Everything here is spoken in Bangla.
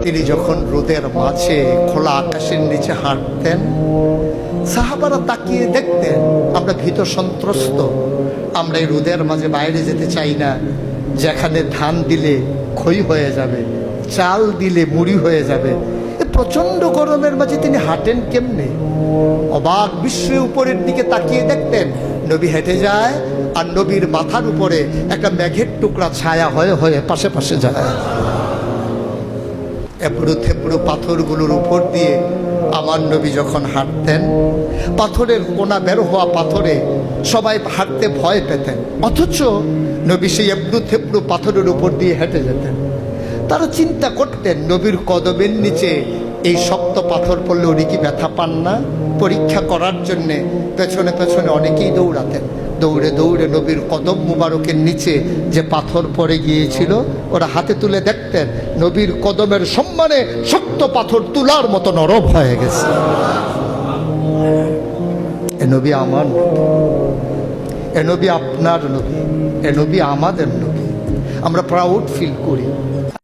তিনি যখন রোদের মাঝে খোলা আকাশের নিচে হাঁটতেন, সাহাবারা তাকিয়ে দেখতেন আমরা ভীত সন্ত্রস্ত, আমরা এই রোদের মাঝে বাইরে যেতে চাই না, যেখানে ধান দিলে খই হয়ে যাবে, চাল দিলে মুড়ি হয়ে যাবে। প্রচন্ড গরমের মাঝে তিনি হাঁটেন কেমনে? অবাক বিস্ময়ে উপরের দিকে তাকিয়ে দেখতেন নবী হেঁটে যায়, আর নবীর মাথার উপরে একটা মেঘের টুকরা ছায়া হয়ে হয়ে পাশে পাশে যায়। এবড়ো থেবড়ো পাথরগুলোর উপর দিয়ে আমার নবী যখন হাঁটতেন, পাথরের কোনা বের হওয়া পাথরে সবাই হাঁটতে ভয় পেতেন, অথচ নবী সেই এবড়ো থেবড়ো পাথরের উপর দিয়ে হেঁটে যেতেন। তারা চিন্তা করতেন নবীর কদমের নিচে এই শক্ত পাথর পড়লে উনি কি ব্যথা পান না? পরীক্ষা করার জন্যে পেছনে পেছনে অনেকেই দৌড়াতেন। দৌড়ে দৌড়ে নবীর কদম মুবারকের নিচে যে পাথর পড়ে গিয়েছিল ওরা হাতে তুলে দেখতেন নবীর কদমের সম্মানে শক্ত পাথর তুলার মতো নরম হয়ে গেছে। এ নবী আমার নবী, এ নবী আপনার নবী, এ নবী আমাদের নবী। আমরা প্রাউড ফিল করি।